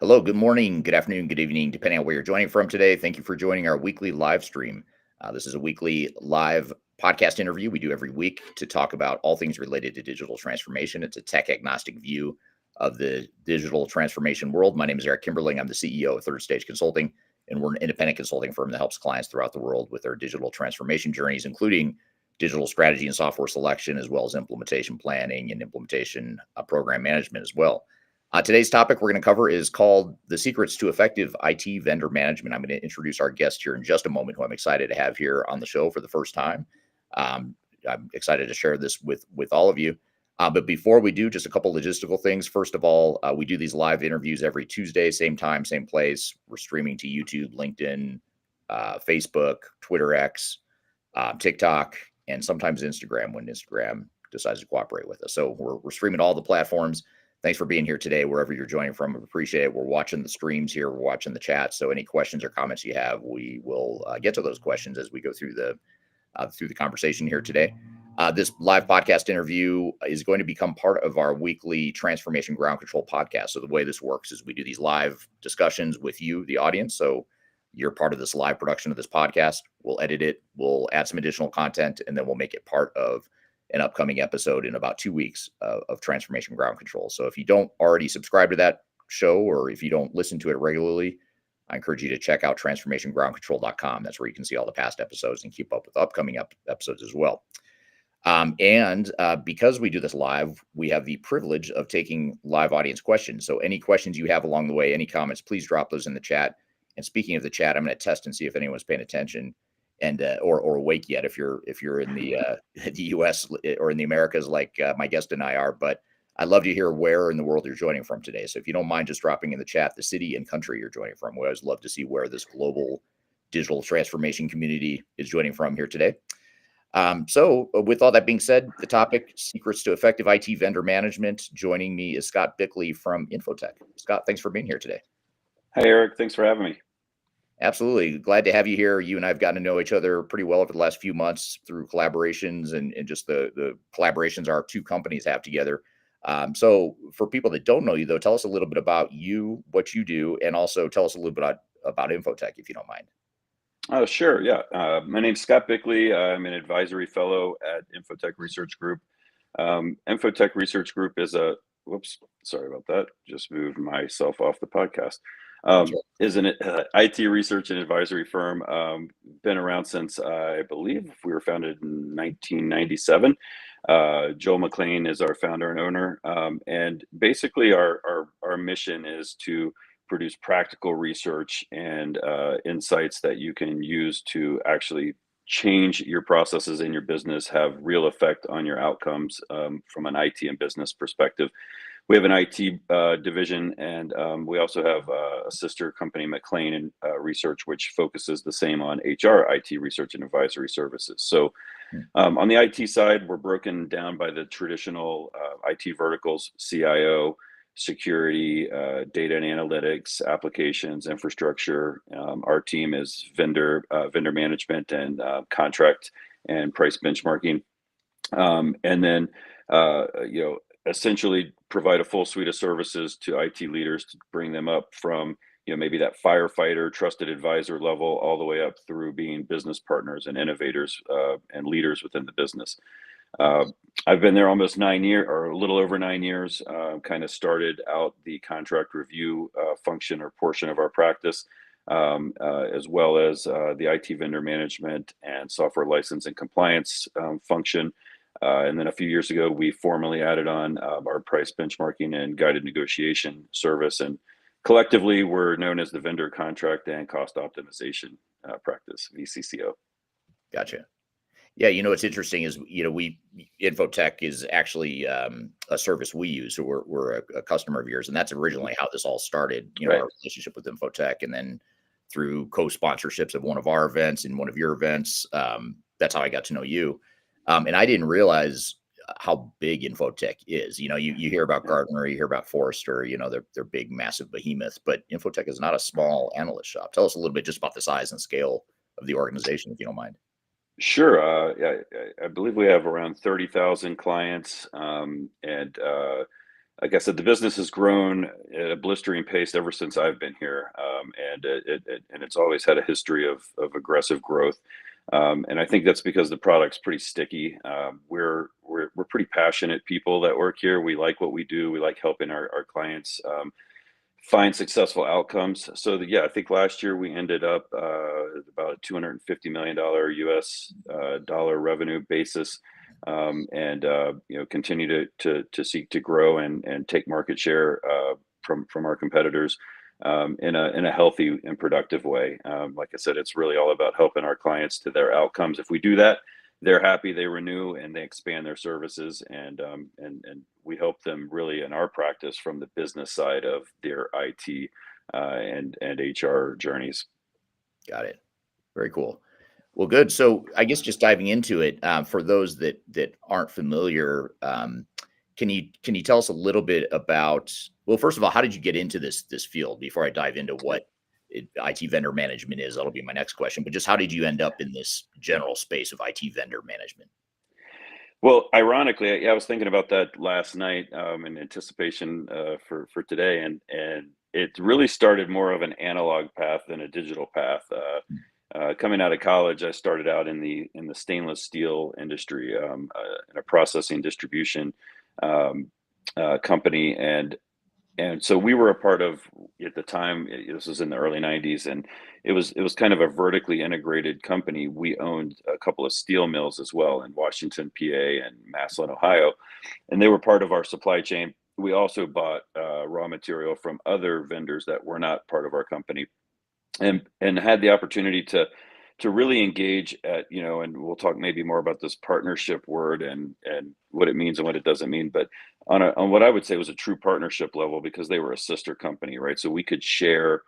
Hello, good morning, good afternoon, good evening, depending on where you're joining from today. Thank you for joining our weekly live stream. This is a weekly live podcast interview we do every week to talk about all things related to digital transformation. It's a tech agnostic view of the digital transformation world. My name is Eric Kimberling. I'm the CEO of Third Stage Consulting, and we're an independent consulting firm that helps clients throughout the world with their digital transformation journeys, including digital strategy and software selection, as well as implementation planning and implementation program management as well. Today's topic we're going to cover is called The Secrets to Effective IT Vendor Management. I'm going to introduce our guest here in just a moment, who I'm excited to have here on the show for the first time. I'm excited to share this with all of you. But before we do, just a couple logistical things. First of all, we do these live interviews every Tuesday, same time, same place. We're streaming to YouTube, LinkedIn, Facebook, Twitter X, TikTok, and sometimes Instagram when Instagram decides to cooperate with us. So we're streaming all the platforms. Thanks for being here today, wherever you're joining from. We appreciate it. We're watching the streams here. We're watching the chat. So any questions or comments you have, we will get to those questions as we go through the conversation here today. This live podcast interview is going to become part of our weekly Transformation Ground Control podcast. So the way this works is we do these live discussions with you, the audience. So you're part of this live production of this podcast. We'll edit it. We'll add some additional content, and then we'll make it part of an upcoming episode in about 2 weeks of Transformation Ground Control. So if you don't already subscribe to that show, or if you don't listen to it regularly, I encourage you to check out transformationgroundcontrol.com. That's where you can see all the past episodes and keep up with upcoming episodes as well. Because we do this live, we have the privilege of taking live audience questions. So any questions you have along the way, any comments, please drop those in the chat. And speaking of the chat, I'm going to test and see if anyone's paying attention and or awake yet if you're in the US or in the Americas like my guest and I are. But I'd love to hear where in the world you're joining from today. So if you don't mind just dropping in the chat the city and country you're joining from. We always love to see where this global digital transformation community is joining from here today. So with all that being said, the topic, Secrets to Effective IT Vendor Management. Joining me is Scott Bickey from InfoTech. Scott, thanks for being here today. Hi, Eric. Thanks for having me. Absolutely. Glad to have you here. You and I have gotten to know each other pretty well over the last few months through collaborations and just the collaborations our two companies have together. So for people that don't know you, though, tell us a little bit about you, what you do, and also tell us a little bit about InfoTech, if you don't mind. Oh, sure. Yeah. My name's Scott Bickey. I'm an advisory fellow at InfoTech Research Group. InfoTech Research Group is whoops, sorry about that. Just moved myself off the podcast. Is an IT research and advisory firm. Been around since I believe we were founded in 1997. Joel McLean is our founder and owner. And basically our mission is to produce practical research and insights that you can use to actually change your processes in your business, have real effect on your outcomes from an IT and business perspective. We have an IT division, and we also have a sister company, McLean Research, which focuses the same on HR, IT research and advisory services. So on the IT side, we're broken down by the traditional IT verticals: CIO, security, data and analytics, applications, infrastructure. Our team is vendor management and contract and price benchmarking. And then, essentially provide a full suite of services to IT leaders to bring them up from, maybe that firefighter, trusted advisor level, all the way up through being business partners and innovators and leaders within the business. I've been there almost 9 years, or a little over 9 years. Kind of started out the contract review function or portion of our practice, as well as the IT vendor management and software license and compliance function. And then a few years ago, we formally added on our price benchmarking and guided negotiation service. And collectively, we're known as the Vendor Contract and Cost Optimization Practice, VCCO. Gotcha. Yeah, what's interesting is, InfoTech is actually a service we use. So we're a customer of yours, and that's originally how this all started, Right. Our relationship with InfoTech. And then through co-sponsorships of one of our events and one of your events, that's how I got to know you. And I didn't realize how big InfoTech is. You hear about Gartner, you hear about Forrester, they're big, massive behemoths, but InfoTech is not a small analyst shop. Tell us a little bit just about the size and scale of the organization, if you don't mind. Sure. Yeah, I believe we have around 30,000 clients, and like I said, the business has grown at a blistering pace ever since I've been here, and it's always had a history of aggressive growth. And I think that's because the product's pretty sticky. We're pretty passionate people that work here. We like what we do. We like helping our clients find successful outcomes. So yeah, I think last year we ended up at about a $250 million US dollar revenue basis, and continue to seek to grow and take market share from our competitors in a healthy and productive way. Like I said, it's really all about helping our clients to their outcomes. If we do that, they're happy, they renew, and they expand their services, and we help them really in our practice from the business side of their IT and HR journeys. Got it. Very cool. Well, good. So I guess just diving into it, for those that aren't familiar, can you tell us a little bit about, well, first of all, how did you get into this field before I dive into what IT vendor management is? That'll be my next question. But just how did you end up in this general space of IT vendor management? Well, ironically, I was thinking about that last night in anticipation for today, and it really started more of an analog path than a digital path. Coming out of college, I started out in the stainless steel industry, in a processing distribution company, and so we were a part of, at the time, this was in the early 90s, and it was kind of a vertically integrated company. We owned a couple of steel mills as well in Washington, PA, and Massillon, Ohio, and they were part of our supply chain. We also bought raw material from other vendors that were not part of our company, and had the opportunity to really engage at, and we'll talk maybe more about this partnership word and what it means and what it doesn't mean, but on what I would say was a true partnership level, because they were a sister company, right? So we could share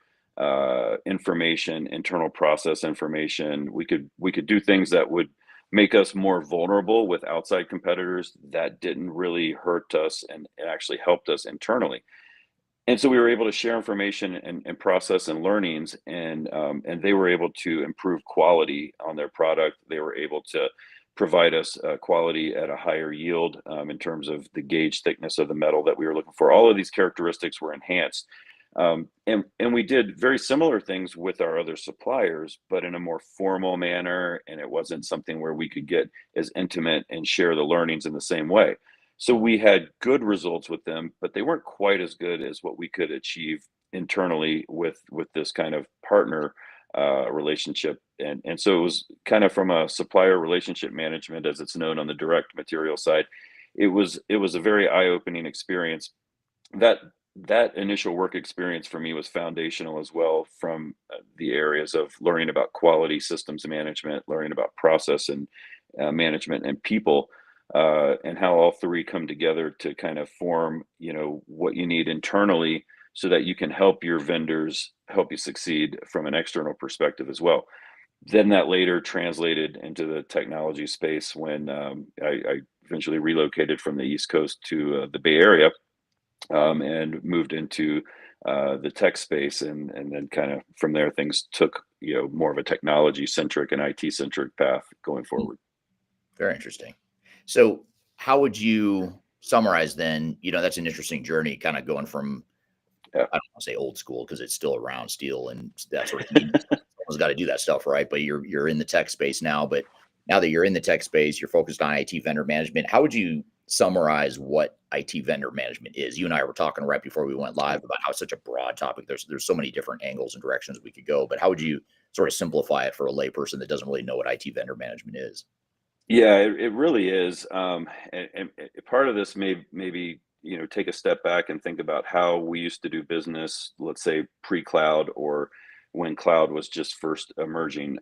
information, internal process information. We could do things that would make us more vulnerable with outside competitors that didn't really hurt us, and it actually helped us internally. And so we were able to share information and process and learnings, and they were able to improve quality on their product. They were able to provide us quality at a higher yield, in terms of the gauge thickness of the metal that we were looking for. All of these characteristics were enhanced. And we did very similar things with our other suppliers, but in a more formal manner, and it wasn't something where we could get as intimate and share the learnings in the same way. So we had good results with them, but they weren't quite as good as what we could achieve internally with this kind of partner relationship. And so it was kind of from a supplier relationship management, as it's known on the direct material side. It was a very eye-opening experience. That initial work experience for me was foundational as well, from the areas of learning about quality systems management, learning about process and management and people, and how all three come together to kind of form, what you need internally so that you can help your vendors help you succeed from an external perspective as well. Then that later translated into the technology space when I eventually relocated from the East Coast to the Bay Area, and moved into the tech space, and then kind of from there things took more of a technology centric and IT centric path going forward. Very interesting. So how would you summarize then, that's an interesting journey, kind of going from, Yeah. I don't want to say old school because it's still around, steel and that sort of thing. Someone's got to do that stuff, right? But you're in the tech space now. But now that you're in the tech space, you're focused on IT vendor management. How would you summarize what IT vendor management is? You and I were talking right before we went live about how it's such a broad topic. There's so many different angles and directions we could go. But how would you sort of simplify it for a layperson that doesn't really know what IT vendor management is? Yeah, it really is. And part of this maybe take a step back and think about how we used to do business, let's say pre-cloud, or when cloud was just first emerging.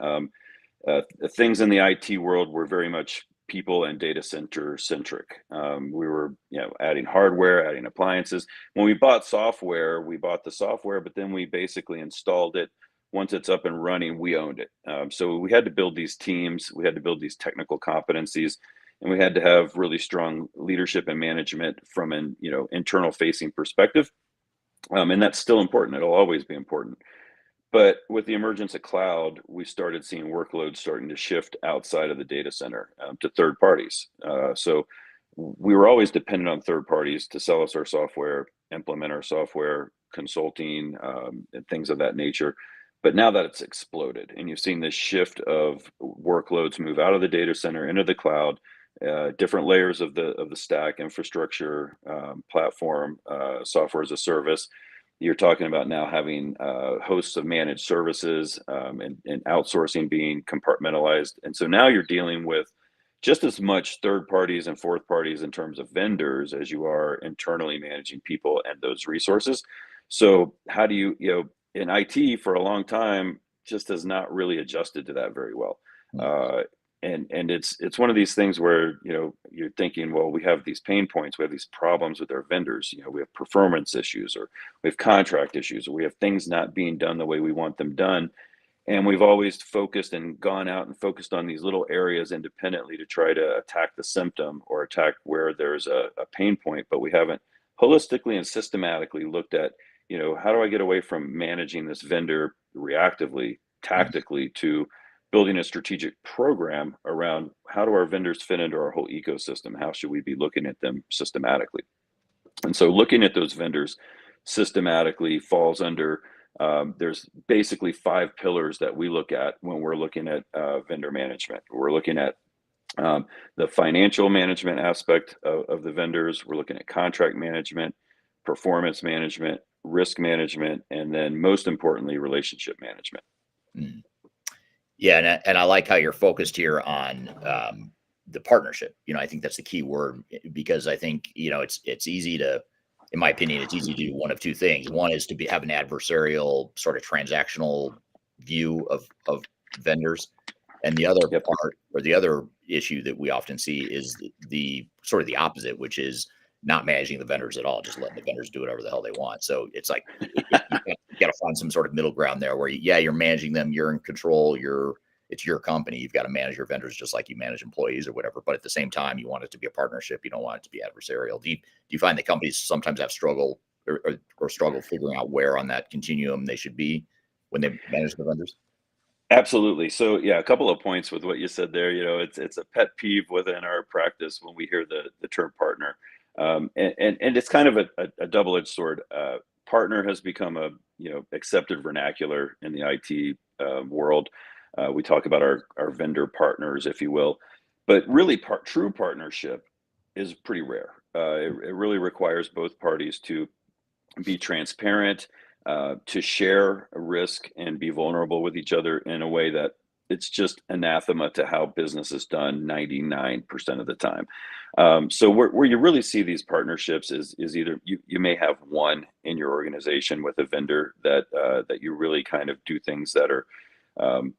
Things in the IT world were very much people and data center centric. We were adding hardware, adding appliances. When we bought software, we bought the software, but then we basically installed it. Once it's up and running, we owned it. So we had to build these teams, we had to build these technical competencies, and we had to have really strong leadership and management from an internal facing perspective. And that's still important. It'll always be important. But with the emergence of cloud, we started seeing workloads starting to shift outside of the data center, to third parties. So we were always dependent on third parties to sell us our software, implement our software, consulting, and things of that nature. But now that it's exploded, and you've seen this shift of workloads move out of the data center into the cloud, different layers of the stack, infrastructure, platform, software as a service. You're talking about now having hosts of managed services, and outsourcing being compartmentalized. And so now you're dealing with just as much third parties and fourth parties in terms of vendors as you are internally managing people and those resources. So how do in IT for a long time just has not really adjusted to that very well. And it's one of these things where, you're thinking, well, we have these pain points, we have these problems with our vendors, we have performance issues, or we have contract issues, or we have things not being done the way we want them done. And we've always focused and gone out and focused on these little areas independently to try to attack the symptom or attack where there's a pain point, but we haven't holistically and systematically looked at, how do I get away from managing this vendor reactively, tactically, to building a strategic program around how do our vendors fit into our whole ecosystem? How should we be looking at them systematically? And so looking at those vendors systematically falls under, there's basically 5 pillars that we look at when we're looking at vendor management. We're looking at the financial management aspect of the vendors. We're looking at contract management, performance management, risk management, and then most importantly, relationship management. Mm. Yeah, and I like how you're focused here on the partnership. I think that's the key word, because I think it's easy to, in my opinion, it's easy to do one of two things. One is to have an adversarial sort of transactional view of vendors, and the other part, or the other issue that we often see, is the sort of the opposite, which is not managing the vendors at all, just letting the vendors do whatever the hell they want. So it's like you got to find some sort of middle ground there where you're managing them, you're in control, it's your company, you've got to manage your vendors just like you manage employees or whatever. But at the same time, you want it to be a partnership. You don't want it to be adversarial. Do you find that companies sometimes have struggle figuring out where on that continuum they should be when they manage the vendors? Absolutely. So yeah, a couple of points with what you said there. It's a pet peeve within our practice when we hear the term partner. And it's kind of a double-edged sword. Partner has become a accepted vernacular in the IT world. We talk about our vendor partners, if you will, but really true partnership is pretty rare. It really requires both parties to be transparent, to share a risk and be vulnerable with each other in a way that it's just anathema to how business is done 99% of the time. So where you really see these partnerships is either you may have one in your organization with a vendor that you really kind of do things that are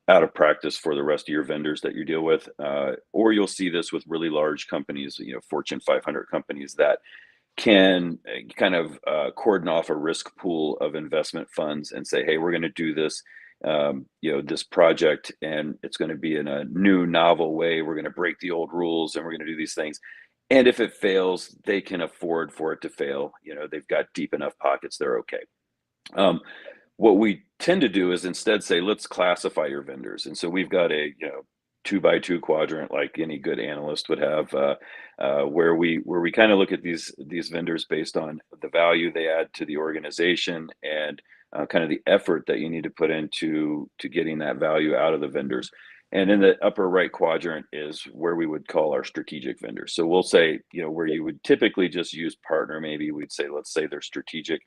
out of practice for the rest of your vendors that you deal with, or you'll see this with really large companies, Fortune 500 companies that can kind of cordon off a risk pool of investment funds and say, hey, we're going to do this, this project, and it's going to be in a new, novel way. We're going to break the old rules, and we're going to do these things. And if it fails, they can afford for it to fail. They've got deep enough pockets, they're okay. What we tend to do is instead say, let's classify your vendors. And so we've got a 2x2 quadrant, like any good analyst would have, where we kind of look at these vendors based on the value they add to the organization, and kind of the effort that you need to put into getting that value out of the vendors. And in the upper right quadrant is where we would call our strategic vendors. So we'll say, where you would typically just use partner, maybe we'd say, let's say they're strategic.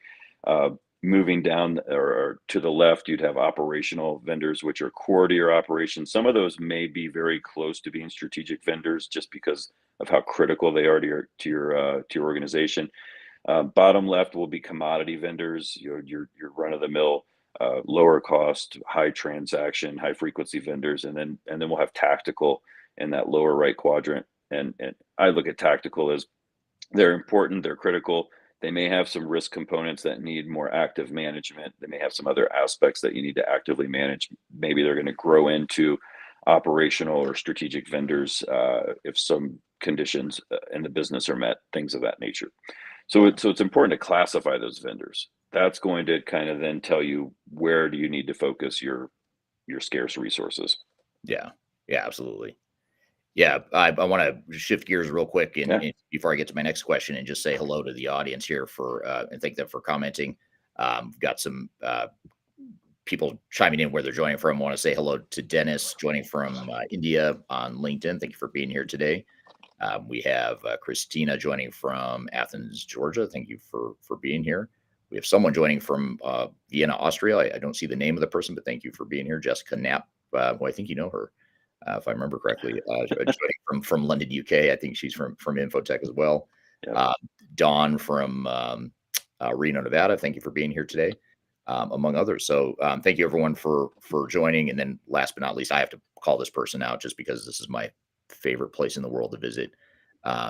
Moving down or to the left, you'd have operational vendors, which are core to your operation. Some of those may be very close to being strategic vendors just because of how critical they are to your organization. Bottom left will be commodity vendors, your run-of-the-mill, lower cost, high transaction, high frequency vendors, and then we'll have tactical in that lower right quadrant. And I look at tactical as they're important, they're critical. They may have some risk components that need more active management. They may have some other aspects that you need to actively manage. Maybe they're going to grow into operational or strategic vendors if some conditions in the business are met, things of that nature. So it's important to classify those vendors. That's going to kind of then tell you where do you need to focus your scarce resources. Yeah, absolutely. Yeah, I want to shift gears real quick Yeah. and before I get to my next question and just say hello to the audience here for and thank them for commenting. We've got some people chiming in where they're joining from. I want to say hello to Dennis joining from India on LinkedIn. Thank you for being here today. We have Christina joining from Athens, Georgia. Thank you for being here. We have someone joining from Vienna, Austria. I don't see the name of the person, but thank you for being here. Jessica Knapp, well, I think you know her, if I remember correctly. Joining from London, UK. I think she's from InfoTech as well. Yep. Dawn from Reno, Nevada. Thank you for being here today, among others. So thank you everyone for joining. And then last but not least, I have to call this person out just because this is my favorite place in the world to visit.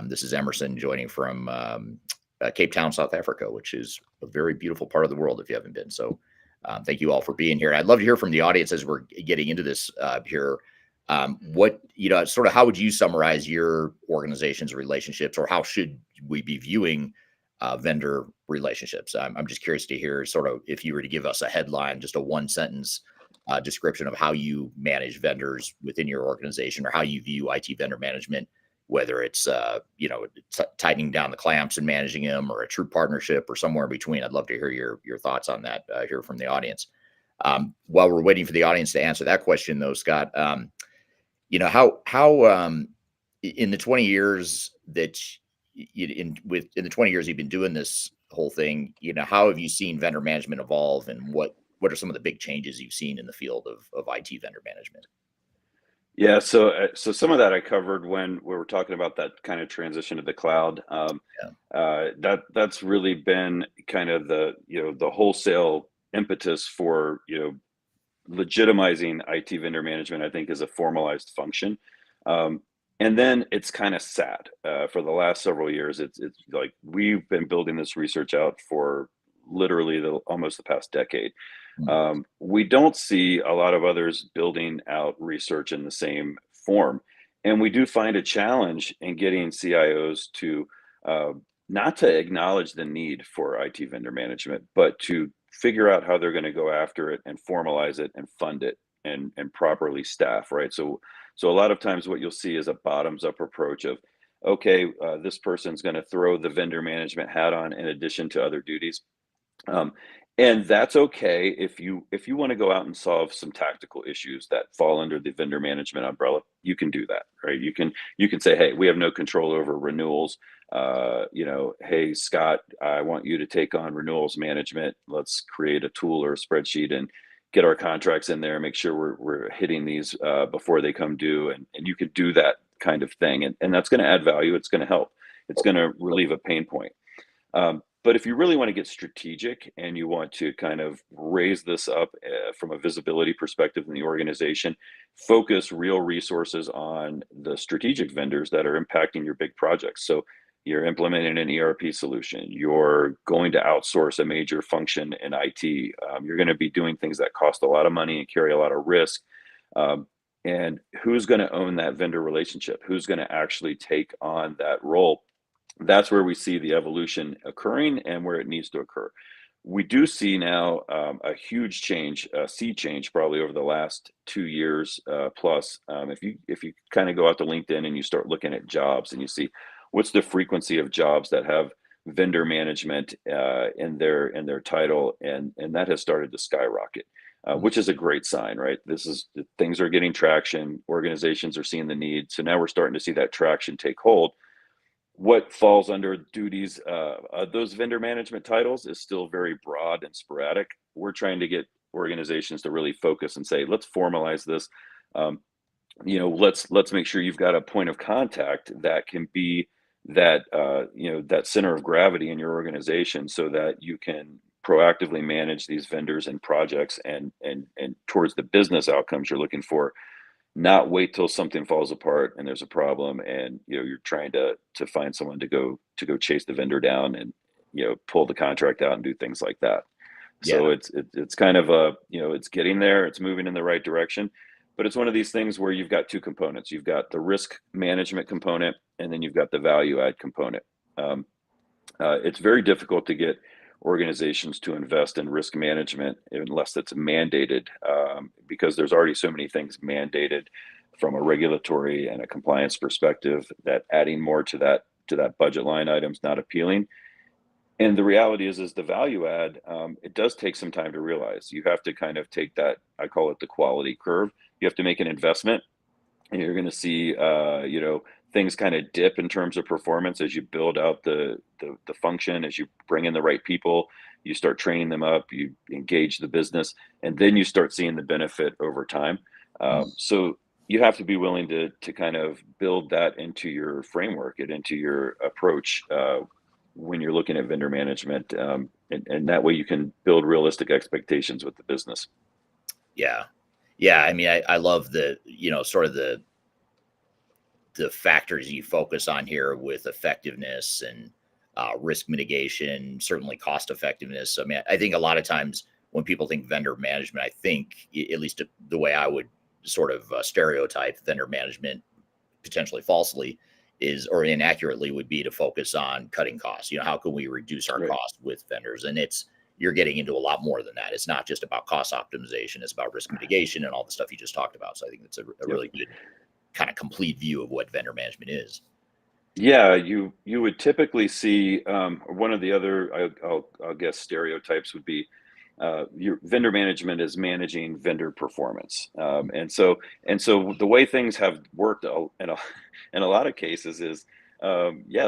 This is Emerson joining from Cape Town, South Africa, which is a very beautiful part of the world if you haven't been. So thank you all for being here. I'd love to hear from the audience as we're getting into this here. What, sort of how would you summarize your organization's relationships, or how should we be viewing vendor relationships? I'm just curious to hear sort of if you were to give us a headline, just a one sentence description of how you manage vendors within your organization, or how you view IT vendor management, whether it's tightening down the clamps and managing them, or a true partnership, or somewhere in between. I'd love to hear your thoughts on that here from the audience. While we're waiting for the audience to answer that question, though, Scott, how in the 20 years that in the 20 years you've been doing this whole thing, how have you seen vendor management evolve, and what are some of the big changes you've seen in the field of IT vendor management? Yeah, so some of that I covered when we were talking about that kind of transition to the cloud. That's really been kind of the wholesale impetus for legitimizing IT vendor management. I think is a formalized function, and then it's kind of sat for the last several years. It's like we've been building this research out for literally almost the past decade. We don't see a lot of others building out research in the same form. And we do find a challenge in getting CIOs to not to acknowledge the need for IT vendor management, but to figure out how they're going to go after it and formalize it and fund it and properly staff, right? So a lot of times what you'll see is a bottoms up approach of, okay, this person's going to throw the vendor management hat on in addition to other duties. And that's okay if you want to go out and solve some tactical issues that fall under the vendor management umbrella. You can do that, right? You can say, hey, we have no control over renewals. Hey, Scott, I want you to take on renewals management. Let's create a tool or a spreadsheet and get our contracts in there, make sure we're hitting these before they come due. And you can do that kind of thing. And that's going to add value. It's going to help. It's going to relieve a pain point. But if you really want to get strategic and you want to kind of raise this up from a visibility perspective in the organization, focus real resources on the strategic vendors that are impacting your big projects. So you're implementing an ERP solution, you're going to outsource a major function in IT, you're going to be doing things that cost a lot of money and carry a lot of risk. And who's going to own that vendor relationship? Who's going to actually take on that role? That's where we see the evolution occurring and where it needs to occur. We do see now a huge change, a sea change probably over the last 2 years plus. If you kind of go out to LinkedIn and you start looking at jobs and you see what's the frequency of jobs that have vendor management in their title, and that has started to skyrocket, which is a great sign, right? Things are getting traction, organizations are seeing the need. So now we're starting to see that traction take hold. What falls under duties, those vendor management titles is still very broad and sporadic. We're trying to get organizations to really focus and say, let's formalize this. Let's make sure you've got a point of contact that can be that that center of gravity in your organization, so that you can proactively manage these vendors and projects and towards the business outcomes you're looking for. Not wait till something falls apart and there's a problem, and you're trying to find someone to go chase the vendor down and pull the contract out and do things like that. Yeah. So it's kind of it's getting there, it's moving in the right direction, but it's one of these things where you've got two components. You've got the risk management component, and then you've got the value add component. It's very difficult to get organizations to invest in risk management unless it's mandated, because there's already so many things mandated from a regulatory and a compliance perspective, that adding more to that budget line item is not appealing. And the reality is the value add, it does take some time to realize. You have to kind of take that, I call it the quality curve. You have to make an investment, and you're going to see, things kind of dip in terms of performance as you build out the function, as you bring in the right people, you start training them up, you engage the business, and then you start seeing the benefit over time. So you have to be willing to kind of build that into your framework and into your approach when you're looking at vendor management, and that way you can build realistic expectations with the business. Yeah. Yeah. I mean, I love the, sort of the factors you focus on here with effectiveness and risk mitigation, certainly cost effectiveness. I mean, I think a lot of times when people think vendor management, I think, at least the way I would sort of stereotype vendor management, potentially falsely, is, or inaccurately, would be to focus on cutting costs. How can we reduce our Right. costs with vendors? And you're getting into a lot more than that. It's not just about cost optimization, it's about risk mitigation and all the stuff you just talked about. So I think it's a really good kind of complete view of what vendor management is. Yeah, you would typically see, one of the other, I'll guess, stereotypes would be, your vendor management is managing vendor performance, and so the way things have worked in a lot of cases is,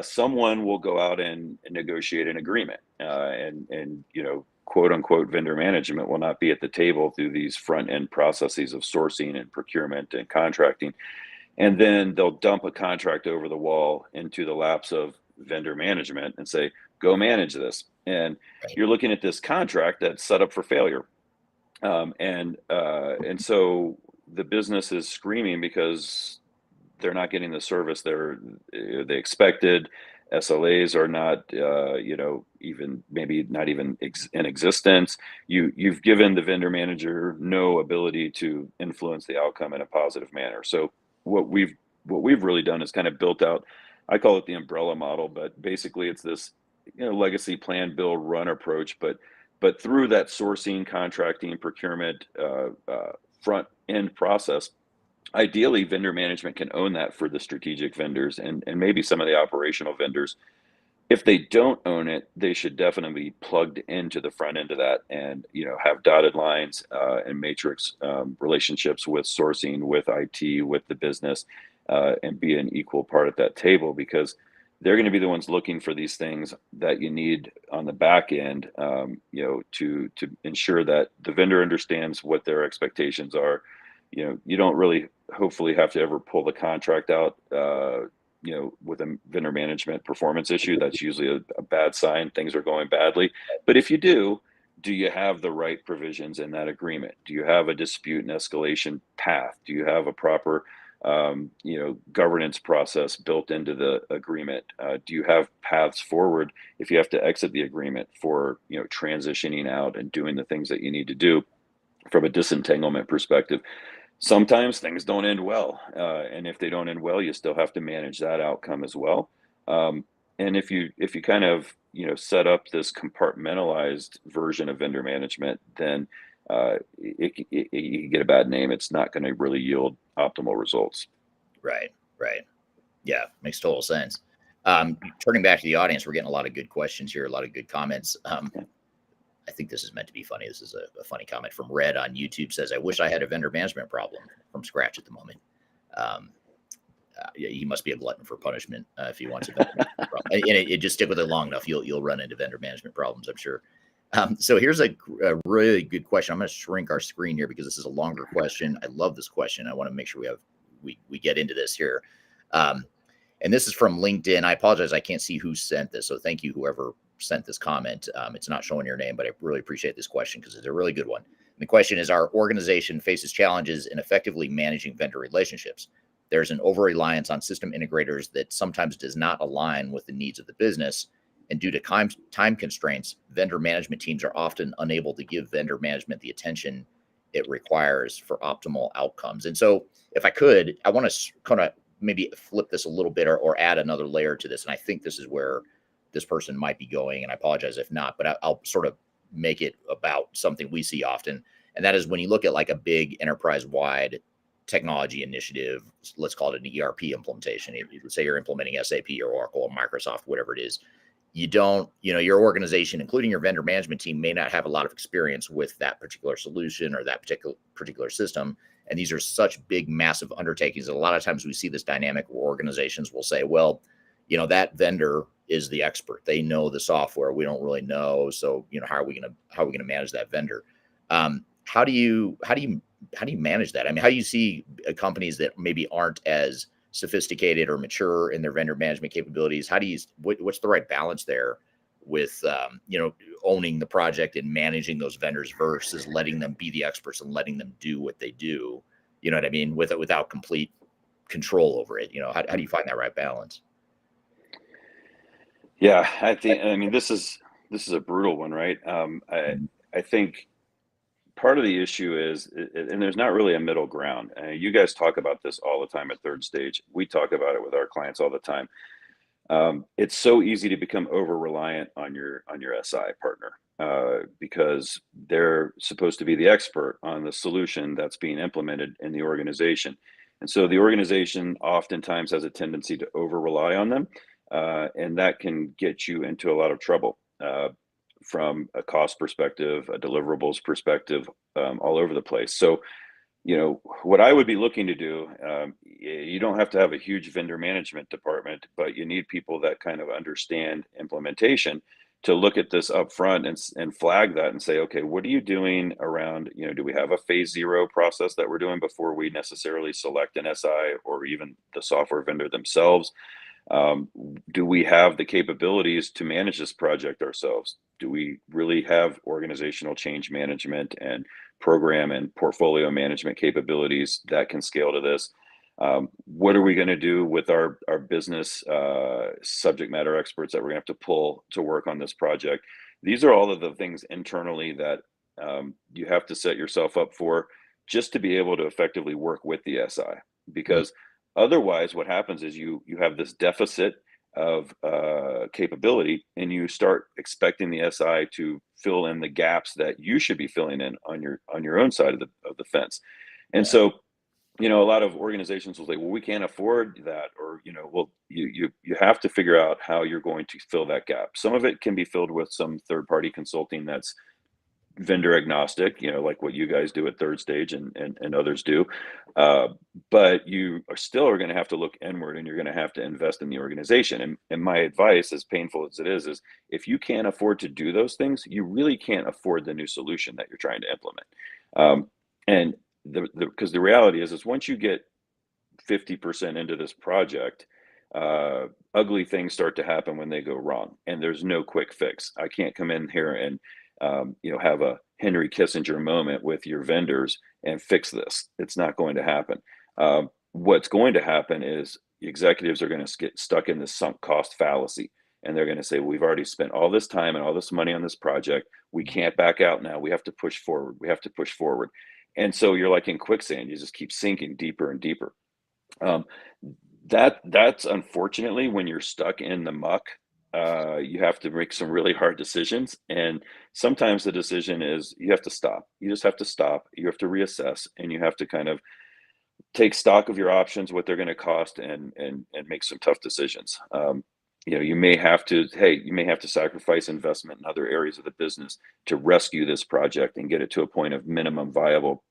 someone will go out and negotiate an agreement, and quote unquote vendor management will not be at the table through these front end processes of sourcing and procurement and contracting. And then they'll dump a contract over the wall into the laps of vendor management and say, go manage this. And Right. you're looking at this contract that's set up for failure. And so the business is screaming because they're not getting the service they expected. SLAs are not, even maybe not even in existence. You've given the vendor manager no ability to influence the outcome in a positive manner. So what we've really done is kind of built out, I call it the umbrella model, but basically it's this, legacy plan, build, run approach, but through that sourcing, contracting, procurement, front end process, ideally vendor management can own that for the strategic vendors and maybe some of the operational vendors. If they don't own it, they should definitely be plugged into the front end of that, and have dotted lines and matrix relationships with sourcing, with IT, with the business, and be an equal part at that table, because they're going to be the ones looking for these things that you need on the back end, to ensure that the vendor understands what their expectations are. You don't really hopefully have to ever pull the contract out, with a vendor management performance issue. That's usually a bad sign. Things are going badly. But if you do you have the right provisions in that agreement? Do you have a dispute and escalation path? Do you have a proper, governance process built into the agreement? Do you have paths forward if you have to exit the agreement for, transitioning out and doing the things that you need to do from a disentanglement perspective? Sometimes things don't end well, and if they don't end well, you still have to manage that outcome as well. And if you kind of set up this compartmentalized version of vendor management, then you get a bad name. It's not going to really yield optimal results. Right. Yeah, makes total sense. Turning back to the audience, we're getting a lot of good questions here, a lot of good comments. I think this is meant to be funny. This is a funny comment from Red on YouTube. Says, I wish I had a vendor management problem from scratch at the moment. Yeah, he must be a glutton for punishment if he wants a vendor management problem. And it just stick with it long enough, you'll run into vendor management problems, I'm sure. So here's a really good question. I'm going to shrink our screen here because this is a longer question. I love this question. I want to make sure we get into this here. And this is from LinkedIn. I apologize, I can't see who sent this. So thank you, whoever sent this comment. It's not showing your name, but I really appreciate this question because it's a really good one. And the question is, our organization faces challenges in effectively managing vendor relationships. There's an over-reliance on system integrators that sometimes does not align with the needs of the business. And due to time constraints, vendor management teams are often unable to give vendor management the attention it requires for optimal outcomes. And so if I could, I want to kind of maybe flip this a little bit or add another layer to this. And I think this is where this person might be going, and I apologize if not, but I'll sort of make it about something we see often. And that is when you look at like a big enterprise-wide technology initiative, let's call it an ERP implementation. Let's say you're implementing SAP or Oracle or Microsoft, whatever it is. You don't, your organization, including your vendor management team, may not have a lot of experience with that particular solution or that particular system. And these are such big, massive undertakings. A lot of times we see this dynamic where organizations will say, well, that vendor is the expert. They know the software. We don't really know. So, how are we going to manage that vendor? How do you manage that? I mean, how do you see companies that maybe aren't as sophisticated or mature in their vendor management capabilities? What's the right balance there with, owning the project and managing those vendors versus letting them be the experts and letting them do what they do, you know what I mean? Without complete control over it, how do you find that right balance? Yeah, I mean, this is a brutal one, right? I think part of the issue is, and there's not really a middle ground. You guys talk about this all the time at Third Stage. We talk about it with our clients all the time. It's so easy to become over reliant on your SI partner because they're supposed to be the expert on the solution that's being implemented in the organization. And so the organization oftentimes has a tendency to over rely on them. And that can get you into a lot of trouble from a cost perspective, a deliverables perspective, all over the place. So, what I would be looking to do, you don't have to have a huge vendor management department, but you need people that kind of understand implementation to look at this up front and flag that and say, okay, what are you doing around, do we have a phase 0 process that we're doing before we necessarily select an SI or even the software vendor themselves? Do we have the capabilities to manage this project ourselves? Do we really have organizational change management and program and portfolio management capabilities that can scale to this? What are we going to do with our business subject matter experts that we're going to have to pull to work on this project? These are all of the things internally that you have to set yourself up for just to be able to effectively work with the SI, because otherwise, what happens is you have this deficit of capability, and you start expecting the SI to fill in the gaps that you should be filling in on your own side of the fence. And so, a lot of organizations will say, well, we can't afford that, or well, you have to figure out how you're going to fill that gap. Some of it can be filled with some third-party consulting that's vendor agnostic, like what you guys do at Third Stage and others do. But you are going to have to look inward, and you're going to have to invest in the organization. And my advice, as painful as it is if you can't afford to do those things, you really can't afford the new solution that you're trying to implement. And because the reality is once you get 50% into this project, ugly things start to happen when they go wrong, and there's no quick fix. I can't come in here and have a Henry Kissinger moment with your vendors and fix this. It's not going to happen. What's going to happen is executives are going to get stuck in this sunk cost fallacy, and they're going to say, well, we've already spent all this time and all this money on this project. We can't back out now. We have to push forward. We have to push forward. And so you're like in quicksand. You just keep sinking deeper and deeper. That's unfortunately when you're stuck in the muck. You have to make some really hard decisions, and sometimes the decision is you have to stop. You just have to stop. You have to reassess, and you have to kind of take stock of your options, what they're going to cost, and make some tough decisions. You may have to sacrifice investment in other areas of the business to rescue this project and get it to a point of minimum viable,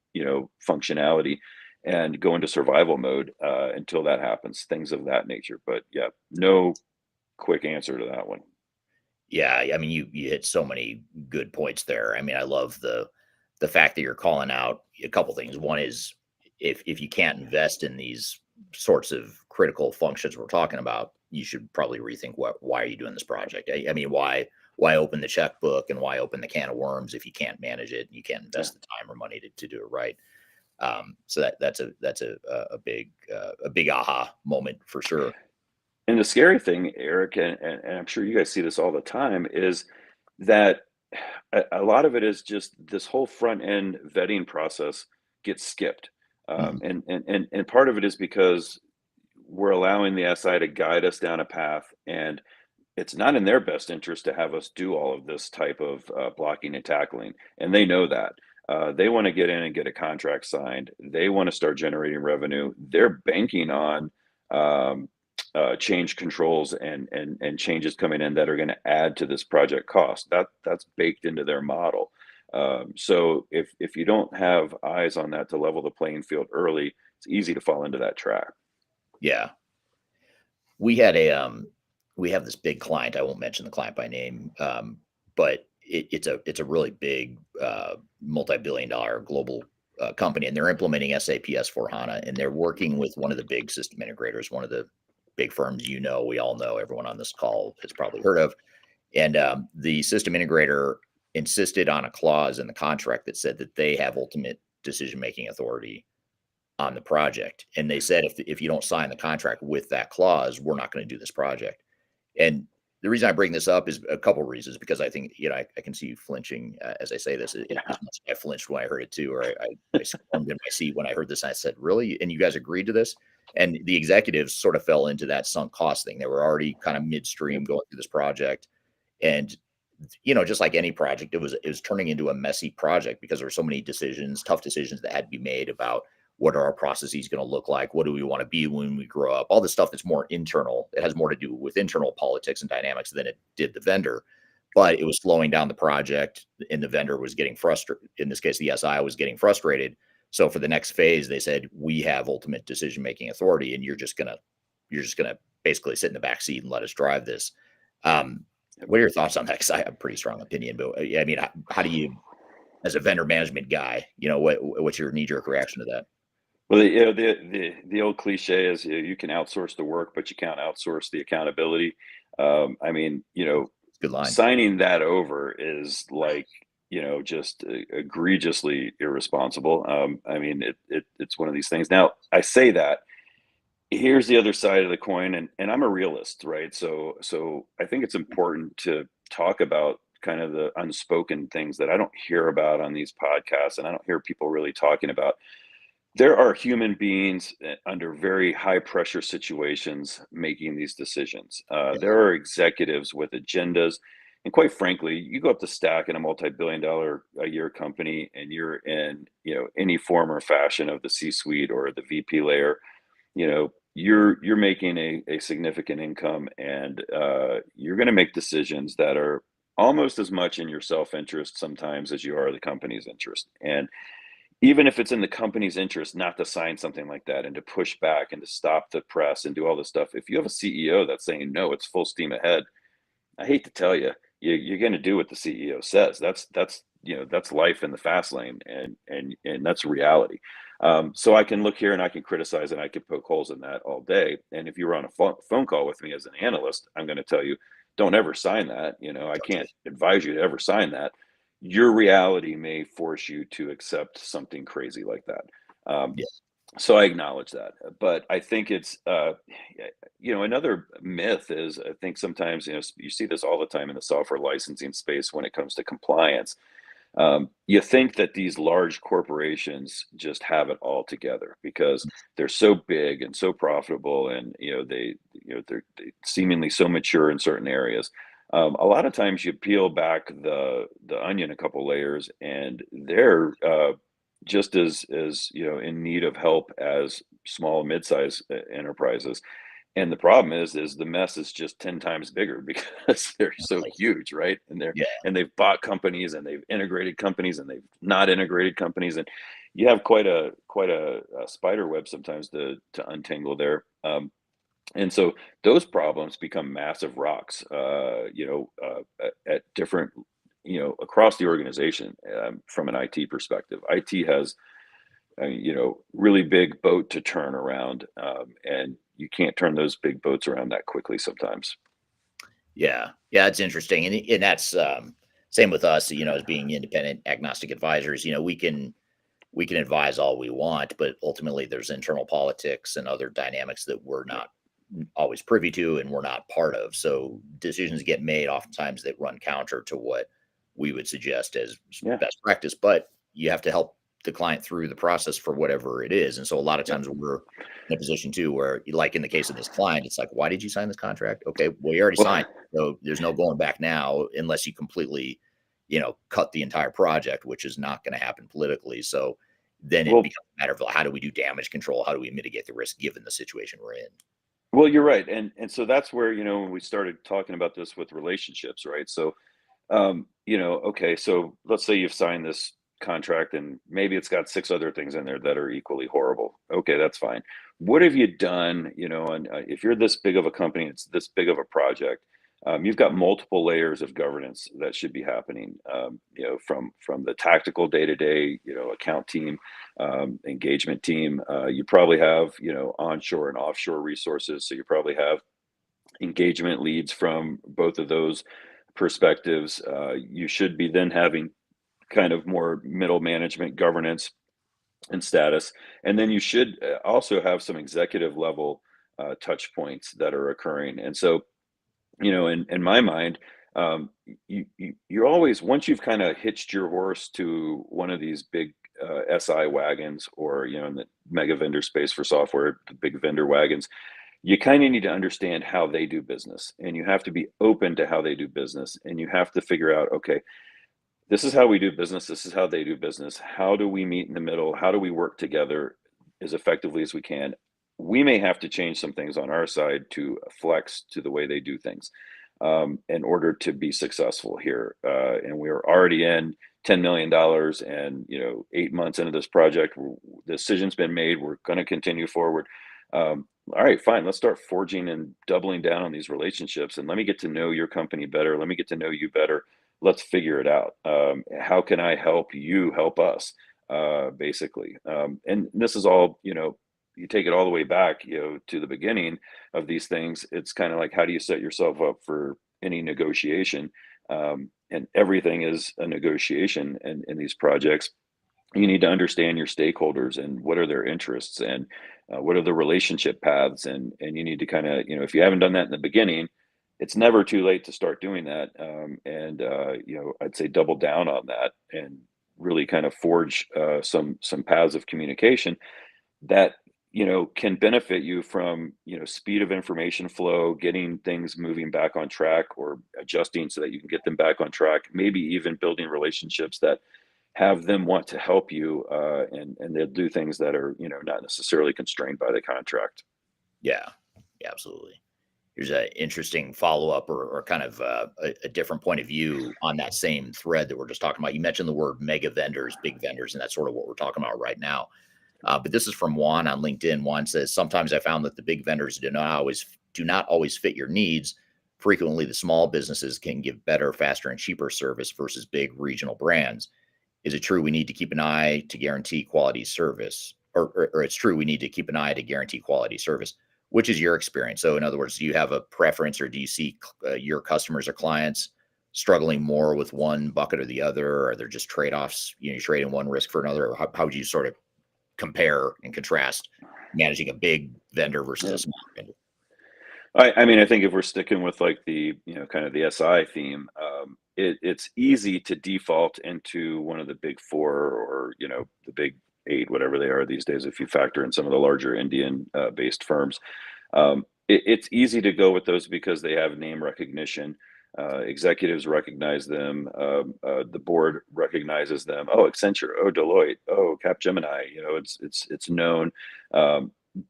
functionality, and go into survival mode until that happens. Things of that nature. But yeah, no quick answer to that one. Yeah, I mean, you hit so many good points there. I mean, I love the fact that you're calling out a couple things. One is if you can't invest in these sorts of critical functions we're talking about, you should probably rethink why are you doing this project? I mean, why open the checkbook and why open the can of worms if you can't manage it and you can't invest the time or money to do it right? So that's a big aha moment for sure. And the scary thing, Eric, and I'm sure you guys see this all the time, is that a lot of it is just this whole front end vetting process gets skipped. And part of it is because we're allowing the SI to guide us down a path, and it's not in their best interest to have us do all of this type of blocking and tackling. And they know that. They want to get in and get a contract signed. They want to start generating revenue. They're banking on um, change controls and changes coming in that are going to add to this project cost. That's baked into their model. So if you don't have eyes on that to level the playing field early, it's easy to fall into that trap. Yeah. We had we have this big client. I won't mention the client by name, but it's a really big multi-billion-dollar global company, and they're implementing SAP S/4HANA, and they're working with one of the big system integrators, one of the big firms we all know, everyone on this call has probably heard of. And the system integrator insisted on a clause in the contract that said that they have ultimate decision-making authority on the project. And they said, if you don't sign the contract with that clause, we're not going to do this project. And the reason I bring this up is a couple of reasons, because I think, I can see you flinching as I say this. I flinched when I heard it too, or I squirmed in my seat when I heard this. And I said, really? And you guys agreed to this? And the executives sort of fell into that sunk cost thing. They were already kind of midstream going through this project. And just like any project, it was turning into a messy project because there were so many tough decisions that had to be made about what are our processes going to look like? What do we want to be when we grow up? All this stuff that's more internal. It has more to do with internal politics and dynamics than it did the vendor. But it was slowing down the project, and the vendor was getting frustrated. In this case, the SI was getting frustrated. So for the next phase, they said, we have ultimate decision-making authority, and you're just gonna basically sit in the back seat and let us drive this. What are your thoughts on that? Because I have a pretty strong opinion, but I mean, how do you, as a vendor management guy, what's your knee-jerk reaction to that? Well, the old cliche is, you can outsource the work, but you can't outsource the accountability. I mean, Good line. signing that over is like, just egregiously irresponsible. I mean, it's one of these things. Now, I say that. Here's the other side of the coin, and I'm a realist, right? So I think it's important to talk about kind of the unspoken things that I don't hear about on these podcasts, and I don't hear people really talking about. There are human beings under very high pressure situations making these decisions. There are executives with agendas. And quite frankly, you go up the stack in a multi-billion-dollar a year company, and you're in, any form or fashion of the C-suite or the VP layer, you're making a significant income, and you're going to make decisions that are almost as much in your self-interest sometimes as you are the company's interest. And even if it's in the company's interest not to sign something like that and to push back and to stop the press and do all this stuff, if you have a CEO that's saying, no, it's full steam ahead, I hate to tell you, you're going to do what the CEO says. That's life in the fast lane, and that's reality. So I can look here and I can criticize and I can poke holes in that all day. And if you were on a phone call with me as an analyst, I'm going to tell you, don't ever sign that. I can't advise you to ever sign that. Your reality may force you to accept something crazy like that. Yeah. So I acknowledge that, but I think it's, another myth is, I think sometimes, you see this all the time in the software licensing space when it comes to compliance. You think that these large corporations just have it all together because they're so big and so profitable, and they're seemingly so mature in certain areas. A lot of times you peel back the onion a couple layers, and they're just as in need of help as small and mid-sized enterprises. And the problem is the mess is just 10 times bigger because they're so huge, right? And they've bought companies, and they've integrated companies, and they've not integrated companies, and you have quite a spider web sometimes to untangle there. And so those problems become massive rocks, at different, across the organization. From an IT perspective, IT has really big boat to turn around, and you can't turn those big boats around that quickly sometimes. Yeah, it's interesting, and that's same with us. As being independent agnostic advisors, we can advise all we want, but ultimately there's internal politics and other dynamics that we're not always privy to and we're not part of. So decisions get made oftentimes that run counter to what we would suggest as best practice, but you have to help the client through the process for whatever it is. And so a lot of times we're in a position too, where, like in the case of this client, it's like, why did you sign this contract? Okay, well, you already signed. So there's no going back now unless you completely, cut the entire project, which is not going to happen politically. So then it Well, becomes a matter of how do we do damage control? How do we mitigate the risk given the situation we're in? well, you're right, and so that's where when we started talking about this with relationships, right? So, okay, so let's say you've signed this contract and maybe it's got six other things in there that are equally horrible. Okay, that's fine. What have you done? And if you're this big of a company, it's this big of a project. You've got multiple layers of governance that should be happening. From the tactical day to day, account team, engagement team. You probably have onshore and offshore resources. So you probably have engagement leads from both of those perspectives. You should be then having kind of more middle management governance and status. And then you should also have some executive level touch points that are occurring. And so, in my mind, you're always, once you've kind of hitched your horse to one of these big SI wagons, or, in the mega vendor space for software, the big vendor wagons, you kind of need to understand how they do business, and you have to be open to how they do business, and you have to figure out, okay, this is how we do business, this is how they do business, how do we meet in the middle, how do we work together as effectively as we can. We may have to change some things on our side to flex to the way they do things, in order to be successful here. And we are already in $10 million, and 8 months into this project, the decision's been made, we're going to continue forward. All right, fine. Let's start forging and doubling down on these relationships, and let me get to know your company better. Let me get to know you better. Let's figure it out. How can I help you help us? Basically, and this is all, you take it all the way back, to the beginning of these things. It's kind of like, how do you set yourself up for any negotiation? And everything is a negotiation in these projects. You need to understand your stakeholders and what are their interests, and what are the relationship paths, and you need to kind of, if you haven't done that in the beginning, it's never too late to start doing that. And I'd say double down on that, and really kind of forge some paths of communication that can benefit you from speed of information flow, getting things moving back on track, or adjusting so that you can get them back on track, maybe even building relationships that have them want to help you, and they'll do things that are not necessarily constrained by the contract. Yeah, yeah, absolutely. Here's an interesting follow-up, or kind of a different point of view on that same thread that we're just talking about. You mentioned the word mega vendors, big vendors, and that's sort of what we're talking about right now. But this is from Juan on LinkedIn. Juan says, sometimes I found that the big vendors do not always fit your needs. Frequently, the small businesses can give better, faster, and cheaper service versus big regional brands. Is it true we need to keep an eye to guarantee quality service? Or it's true we need to keep an eye to guarantee quality service? Which is your experience? So in other words, do you have a preference, or do you see your customers or clients struggling more with one bucket or the other? Or are there just trade-offs? You trade in one risk for another? Or how would you sort of compare and contrast managing a big vendor versus Yeah. a small vendor? I mean, I think if we're sticking with like the, kind of the SI theme, it's easy to default into one of the big four, or, the big eight, whatever they are these days, if you factor in some of the larger Indian based firms. It's easy to go with those because they have name recognition. Executives recognize them. The board recognizes them. Oh, Accenture. Oh, Deloitte. Oh, Capgemini. It's known.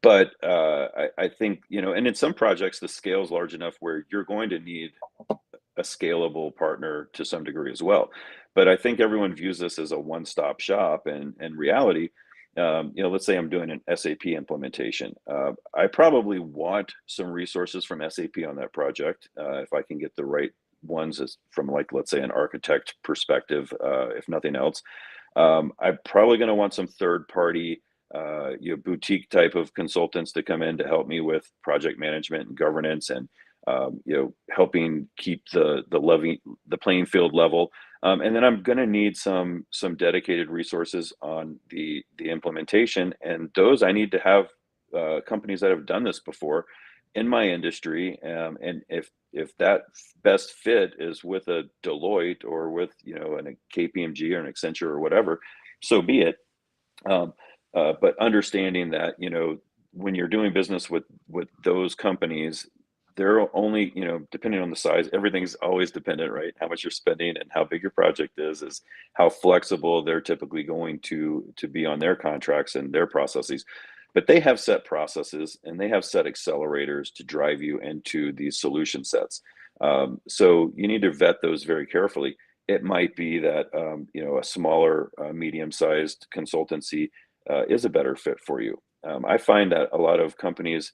But I think, and in some projects, the scale is large enough where you're going to need a scalable partner to some degree as well. But I think everyone views this as a one-stop shop, and in reality, let's say I'm doing an SAP implementation. I probably want some resources from SAP on that project, if I can get the right ones, from, like, let's say, an architect perspective, if nothing else. I'm probably going to want some third-party, boutique type of consultants to come in to help me with project management and governance, and helping keep the playing field level. And then I'm going to need some dedicated resources on the implementation, and those I need to have companies that have done this before in my industry. And if that best fit is with a Deloitte, or with a KPMG or an Accenture or whatever, so be it. But understanding that when you're doing business with those companies, they're only, depending on the size, everything's always dependent, right? How much you're spending and how big your project is how flexible they're typically going to be on their contracts and their processes. But they have set processes and they have set accelerators to drive you into these solution sets. So you need to vet those very carefully. It might be that a smaller, medium-sized consultancy is a better fit for you. I find that a lot of companies,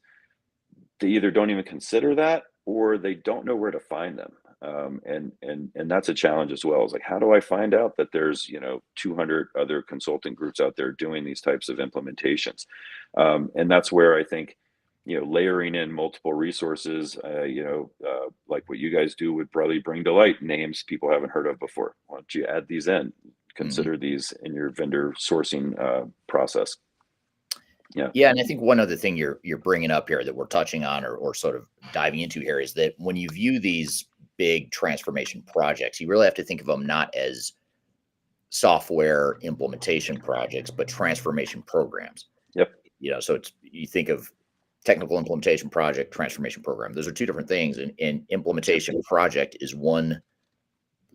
they either don't even consider that or they don't know where to find them. And that's a challenge as well. It's like, how do I find out that there's 200 other consulting groups out there doing these types of implementations? And that's where I think layering in multiple resources, like what you guys do would probably bring to light names people haven't heard of before. Why don't you add these in? Consider these in your vendor sourcing process. Yeah, and I think one other thing you're bringing up here that we're touching on or sort of diving into here is that when you view these big transformation projects, you really have to think of them not as software implementation projects, but transformation programs. Yep. So you think of technical implementation project, transformation program. Those are two different things, and implementation project is one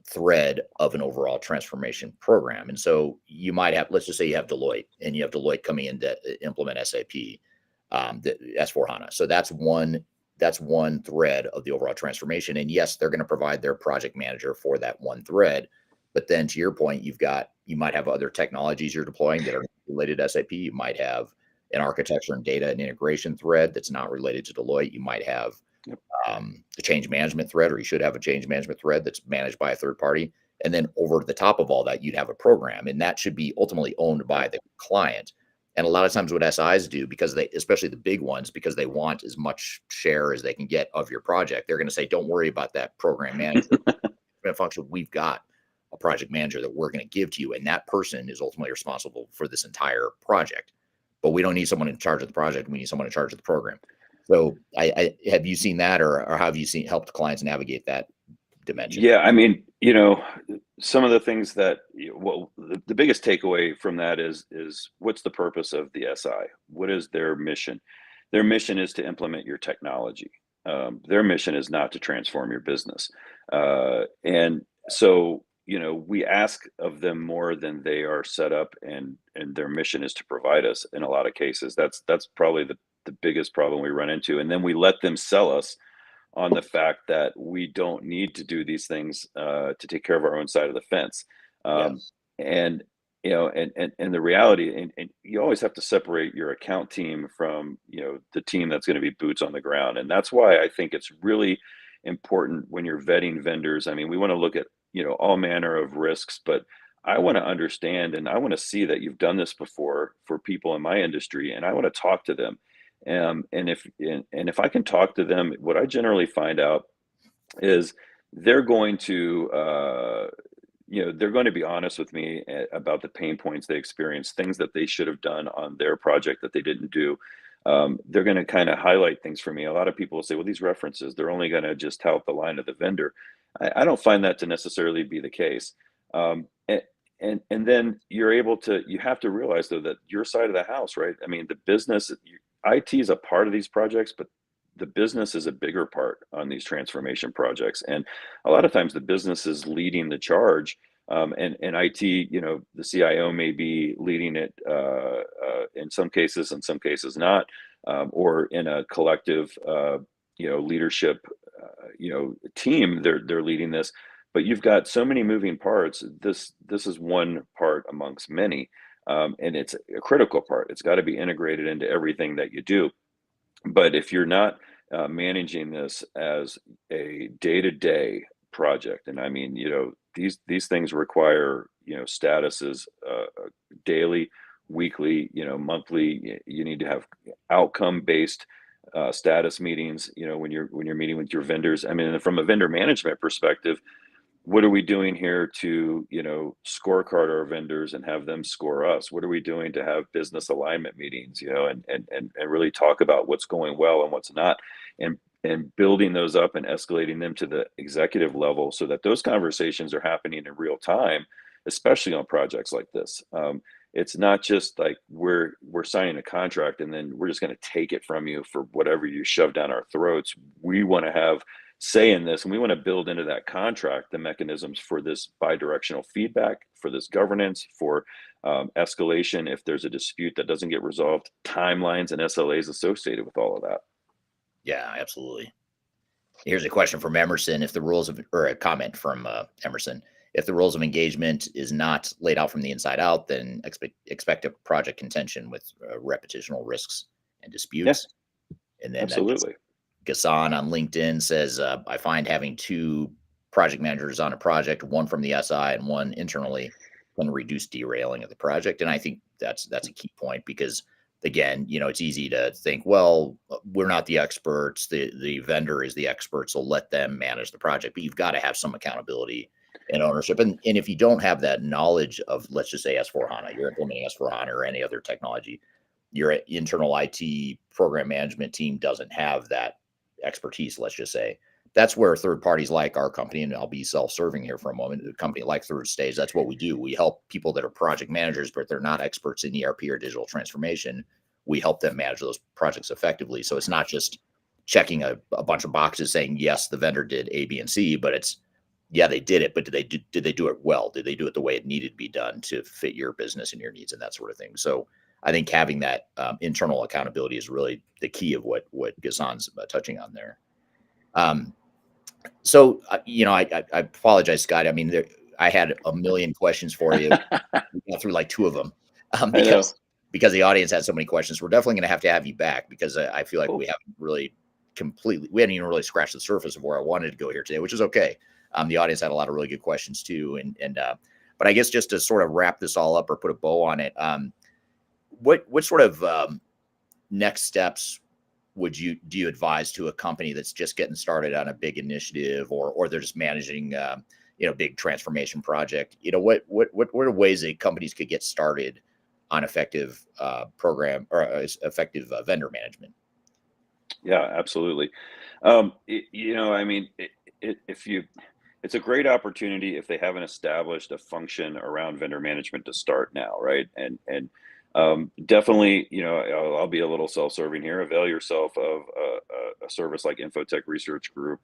thread of an overall transformation program. And so you might have, let's just say you have Deloitte and you have Deloitte coming in to implement SAP, the S/4HANA. So that's one thread of the overall transformation. And yes, they're going to provide their project manager for that one thread. But then to your point, you might have other technologies you're deploying that are related to SAP. You might have an architecture and data and integration thread that's not related to Deloitte. You might have the change management thread, or you should have a change management thread that's managed by a third party. And then over the top of all that, you'd have a program, and that should be ultimately owned by the client. And a lot of times what SIs do, because especially the big ones, because they want as much share as they can get of your project, they're going to say, don't worry about that program management function. We've got a project manager that we're going to give to you. And that person is ultimately responsible for this entire project. But we don't need someone in charge of the project. We need someone in charge of the program. So I have you seen that, or have you helped clients navigate that dimension? Yeah, I mean, some of the things that, the biggest takeaway from that is what's the purpose of the SI? What is their mission? Their mission is to implement your technology. Their mission is not to transform your business. And so, we ask of them more than they are set up, and their mission is to provide us in a lot of cases. That's probably the biggest problem we run into. And then we let them sell us on the fact that we don't need to do these things to take care of our own side of the fence. Yes. And the reality, and you always have to separate your account team from the team that's going to be boots on the ground. And that's why I think it's really important when you're vetting vendors. I mean, we want to look at all manner of risks, but I want to understand and I want to see that you've done this before for people in my industry, and I want to talk to them. And if I can talk to them, what I generally find out is they're going to they're going to be honest with me about the pain points they experience, things that they should have done on their project that they didn't do. They're going to kind of highlight things for me. A lot of people will say, well, these references, they're only going to just tout the line of the vendor. I don't find that to necessarily be the case. And then you have to realize though that your side of the house, right? I mean, the business, IT is a part of these projects, but the business is a bigger part on these transformation projects. And a lot of times the business is leading the charge. And IT, the CIO may be leading it in some cases not, or in a collective, leadership, team, they're leading this. But you've got so many moving parts. This is one part amongst many. And it's a critical part. It's got to be integrated into everything that you do. But if you're not managing this as a day-to-day project, and I mean, these things require statuses daily, weekly, monthly. You need to have outcome-based status meetings. When you're meeting with your vendors. I mean, from a vendor management perspective, what are we doing here to scorecard our vendors and have them score us? What are we doing to have business alignment meetings, and really talk about what's going well and what's not, and building those up and escalating them to the executive level so that those conversations are happening in real time, especially on projects like this. It's not just like we're signing a contract and then we're just going to take it from you for whatever you shove down our throats. We want to have say in this, and we want to build into that contract the mechanisms for this bi-directional feedback, for this governance, for escalation if there's a dispute that doesn't get resolved, timelines and SLAs associated with all of that. Yeah, absolutely. Here's a question from Emerson. If the rules of, or a comment from Emerson, if the rules of engagement is not laid out from the inside out, then expect a project contention with reputational risks and disputes. Yeah, and then absolutely. Gassan on LinkedIn says, I find having two project managers on a project, one from the SI and one internally, can reduce derailing of the project. And I think that's a key point, because again, it's easy to think, well, we're not the experts. The vendor is the expert, so let them manage the project. But you've got to have some accountability and ownership. And if you don't have that knowledge of, let's just say S4HANA, you're implementing S4HANA or any other technology, your internal IT program management team doesn't have that expertise, let's just say. That's where third parties like our company, and I'll be self-serving here for a moment, a company like Third Stage, that's what we do. We help people that are project managers, but they're not experts in ERP or digital transformation. We help them manage those projects effectively. So it's not just checking a bunch of boxes saying, yes, the vendor did A, B, and C, but it's, yeah, they did it, but did they do it well? Did they do it the way it needed to be done to fit your business and your needs and that sort of thing? So I think having that internal accountability is really the key of what Ghassan's touching on there. So, I apologize, Scott. I mean, I had a million questions for you. We got through like two of them because the audience had so many questions. We're definitely going to have you back, because I feel like we haven't really we hadn't even really scratched the surface of where I wanted to go here today, which is okay. The audience had a lot of really good questions too. But I guess just to sort of wrap this all up or put a bow on it, what sort of next steps do you advise to a company that's just getting started on a big initiative, or they're just managing big transformation project? What are ways that companies could get started on effective program or effective vendor management? Yeah, absolutely. I mean, it's a great opportunity if they haven't established a function around vendor management to start now, right? And definitely, I'll be a little self-serving here. Avail yourself of a service like InfoTech Research Group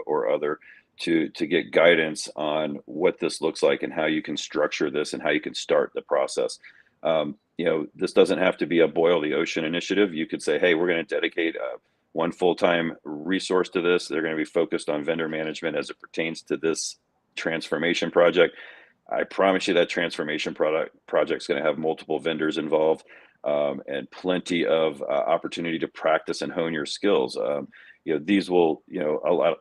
or other to get guidance on what this looks like and how you can structure this and how you can start the process. This doesn't have to be a boil the ocean initiative. You could say, hey, we're going to dedicate one full-time resource to this. They're going to be focused on vendor management as it pertains to this transformation project. I promise you that transformation project is going to have multiple vendors involved and plenty of opportunity to practice and hone your skills. These will,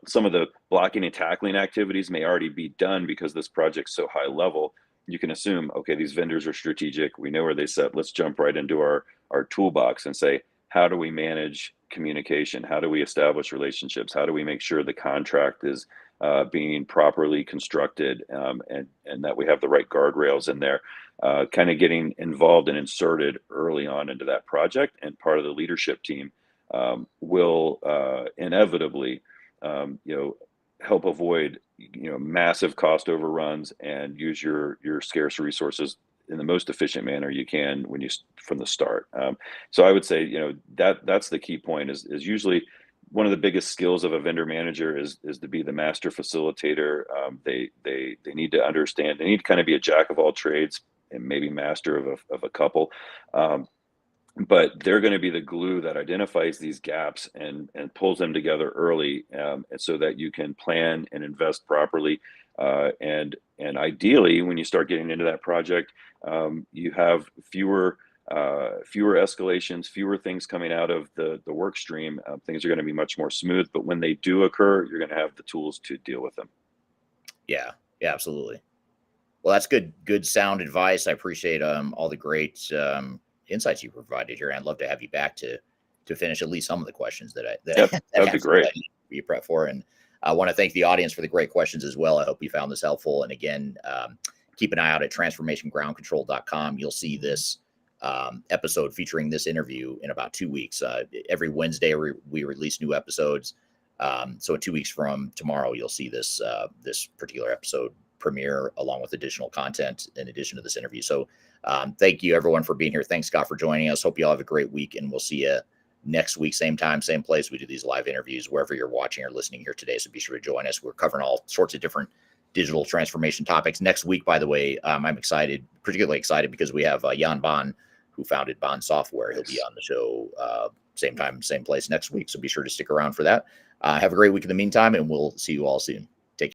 some of the blocking and tackling activities may already be done because this project's so high level. You can assume, okay, these vendors are strategic. We know where they sit. Let's jump right into our toolbox and say, how do we manage communication? How do we establish relationships? How do we make sure the contract is being properly constructed and that we have the right guardrails in there? Kind of getting involved and inserted early on into that project, and part of the leadership team will inevitably help avoid massive cost overruns and use your scarce resources in the most efficient manner you can from the start. So I would say that's the key point. Is usually one of the biggest skills of a vendor manager is to be the master facilitator. They need to understand. They need to kind of be a jack of all trades and maybe master of a couple. But they're going to be the glue that identifies these gaps and pulls them together early, and so that you can plan and invest properly. And ideally, when you start getting into that project, you have fewer escalations, fewer things coming out of the work stream. Things are going to be much more smooth. But when they do occur, you're going to have the tools to deal with them. Yeah, absolutely. Well, that's good sound advice. I appreciate all the great insights you provided here. I'd love to have you back to finish at least some of the questions that'd be great. Be prepped for. And I want to thank the audience for the great questions as well. I hope you found this helpful. And again, keep an eye out at transformationgroundcontrol.com. You'll see this episode featuring this interview in about 2 weeks. Every Wednesday we release new episodes. So in 2 weeks from tomorrow, you'll see this particular episode premiere along with additional content in addition to this interview. So thank you everyone for being here. Thanks, Scott, for joining us. Hope you all have a great week, and we'll see you next week, same time, same place. We do these live interviews wherever you're watching or listening here today. So be sure to join us. We're covering all sorts of different digital transformation topics. Next week, by the way, I'm particularly excited because we have Jan Bond, who founded Bond Software. He'll be on the show same time, same place next week. So be sure to stick around for that. Have a great week in the meantime, and we'll see you all soon.